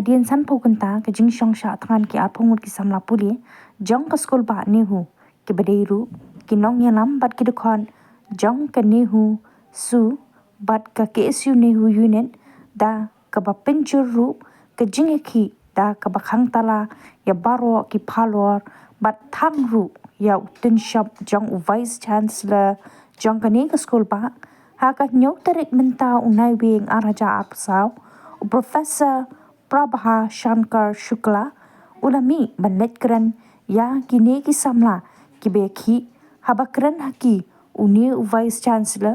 dian san pokenta ke jing shong sha than ki aphongut ki samla puli jong ka skol ba nehu ki badeiru ki nong yalam bat ki dukhon jong ka nehu su bat ka KSU nehu unit da ka ba penchuru ka Jingïakhih da ka ba khang tala ya baro ki phalor bat thang ru ya tin shop jong vice chancellor jong ka ne ka skol ba ha ka nyok tarik menta unai wing araja apsau Professor Prabha Shankar Shukla ulami banlet kran ya kine ki samla ki bekhi habakran haki uni vice chancellor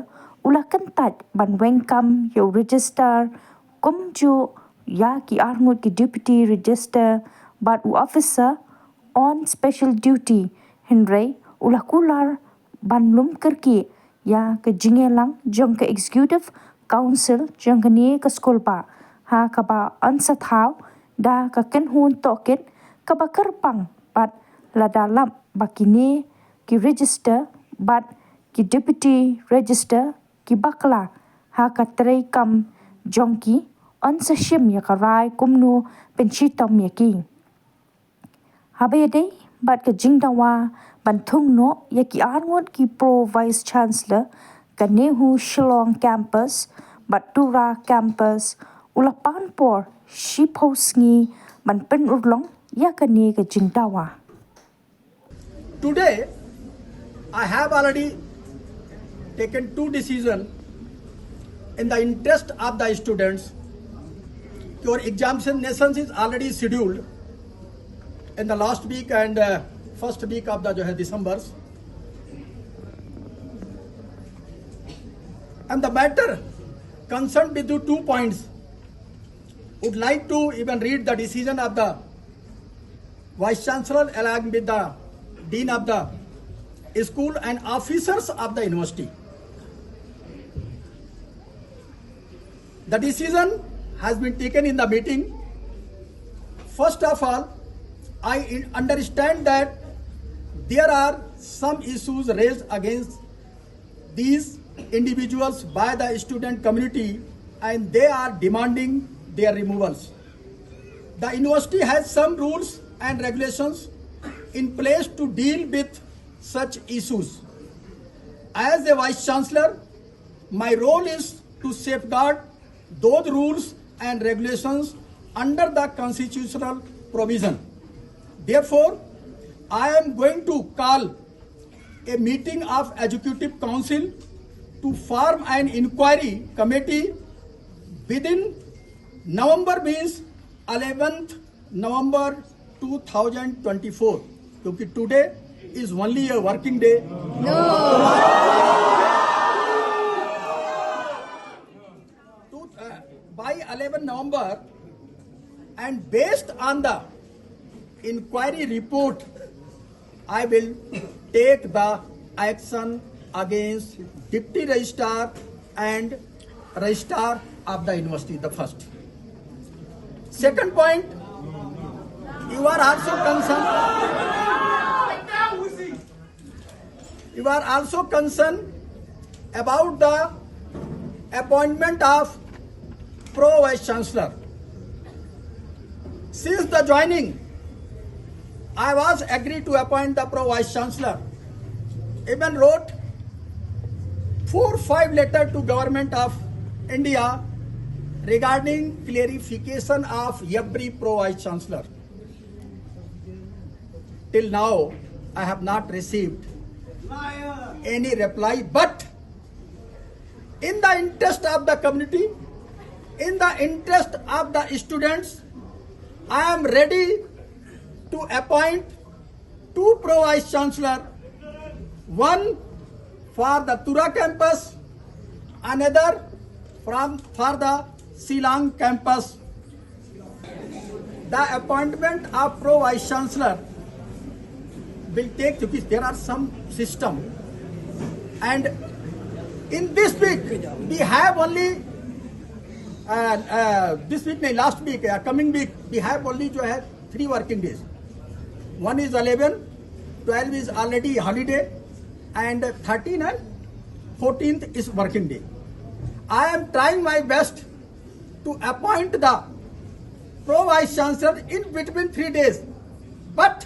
ula kentat ban wengkam yo register kumju ya ki arngut ki deputy register but officer on special duty henry ula kular ban lum kerki ya ke jingelang jong ke executive council jong ke ni ke skolpa ha kaba ansathau da ka kynhun toket kaba kerpang bat la dalam bakini ki register bat ki deputy register ki bakla ha ka trei kam jongki ansashim ya karai kumnu penchitam yaki habede bat ka jingdawa ban thung no ya ki arngot ki pro vice chancellor ka Nehu Shillong campus bat tura campus ulapan por shiposngi ban pen urlong ya ka ne ka jingdawa. Today I have already taken two decisions in the interest of the students. Your examination is already scheduled in the last week and first week of the December. And the matter concerned with you 2 points. Would like to even read the decision of the Vice Chancellor along with the Dean of the school and officers of the university. The decision has been taken in the meeting. First of all, I understand that there are some issues raised against these individuals by the student community and they are demanding their removals. The university has some rules and regulations in place to deal with such issues. As a Vice Chancellor, my role is to safeguard those rules and regulations under the constitutional provision. Therefore, I am going to call a meeting of Executive Council to form an inquiry committee within November means 11th November 2024. Because today is only a working day. By 11 November and based on the inquiry report, I will take the action against Deputy Registrar and Registrar of the University, the first. Second point, you are also concerned about the appointment of Pro Vice Chancellor. Since the joining, I was agreed to appoint the Pro Vice Chancellor. Even wrote 4 or 5 letters to Government of India regarding clarification of every Pro Vice Chancellor. Till now, I have not received any reply, but in the interest of the community, in the interest of the students, I am ready to appoint 2 Pro Vice Chancellor, one for the Tura campus, another for the Shillong campus. The appointment of Pro Vice Chancellor will take, because there are some system, and in this week we have only this week, last week, coming week we have only 3 working days. One is 11, 12 is already holiday, and 13 and 14th is working day. I am trying my best to appoint the Pro Vice Chancellor in between 3 days. But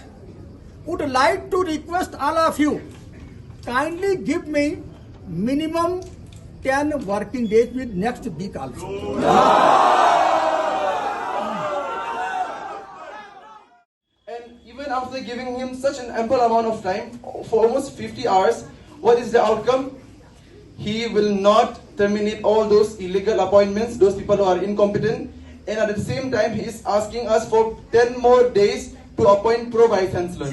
would like to request all of you, kindly give me minimum 10 working days with next week also. And even after giving him such an ample amount of time, for almost 50 hours, what is the outcome? He will not terminate all those illegal appointments, those people who are incompetent, and at the same time, he is asking us for 10 more days to appoint Pro Vice Chancellor.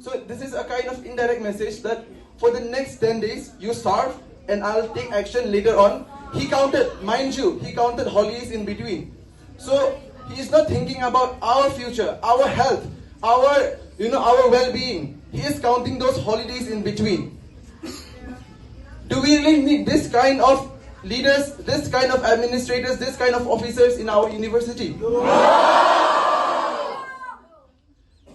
So this is a kind of indirect message that for the next 10 days, you starve and I'll take action later on. He counted, mind you, he counted holidays in between. So he is not thinking about our future, our health, our well-being. He is counting those holidays in between. Do we really need this kind of leaders, this kind of administrators, this kind of officers in our university?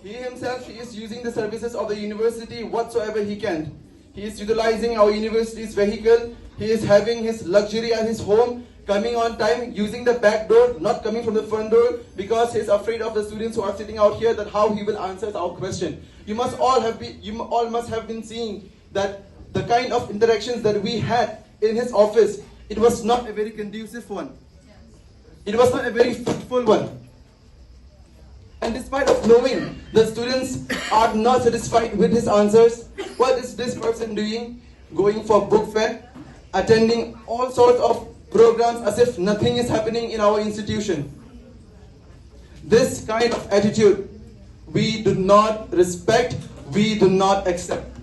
He himself, he is using the services of the university whatsoever he can. He is utilizing our university's vehicle. He is having his luxury at his home, coming on time, using the back door, not coming from the front door, because he is afraid of the students who are sitting out here, that how he will answer our question. You all must have been seeing that the kind of interactions that we had in his office, it was not a very conducive one. It was not a very fruitful one. And despite of knowing the students are not satisfied with his answers, what is this person doing? Going for book fair, attending all sorts of programs as if nothing is happening in our institution. This kind of attitude we do not respect, we do not accept.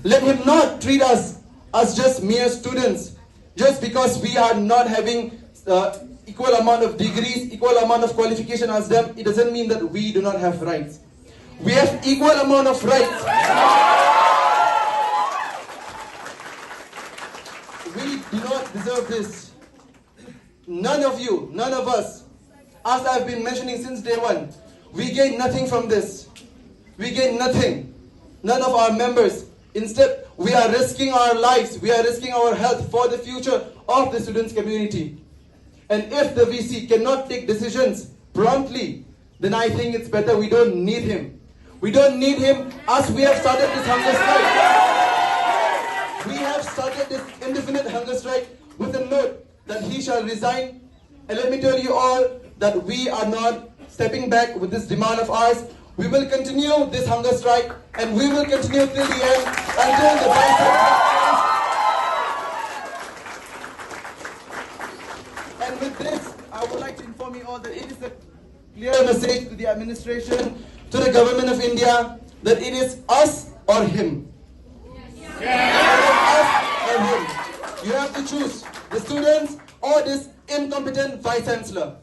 Let him not treat us as just mere students, just because we are not having equal amount of degrees, equal amount of qualification as them. It doesn't mean that we do not have rights. We have equal amount of rights. We do not deserve this. None of you, none of us, as I've been mentioning since day one, we gain nothing from this. We gain nothing. None of our members. Instead, we are risking our lives, we are risking our health for the future of the students' community. And if the VC cannot take decisions promptly, then I think it's better we don't need him. We don't need him as we have started this hunger strike. We have started this indefinite hunger strike with a note that he shall resign. And let me tell you all that we are not stepping back with this demand of ours. We will continue this hunger strike and we will continue till the end until the vice chancellor. And with this, I would like to inform you all that it is a clear message to the administration, to the government of India, that it is us or him. Us or him. You have to choose the students or this incompetent vice chancellor.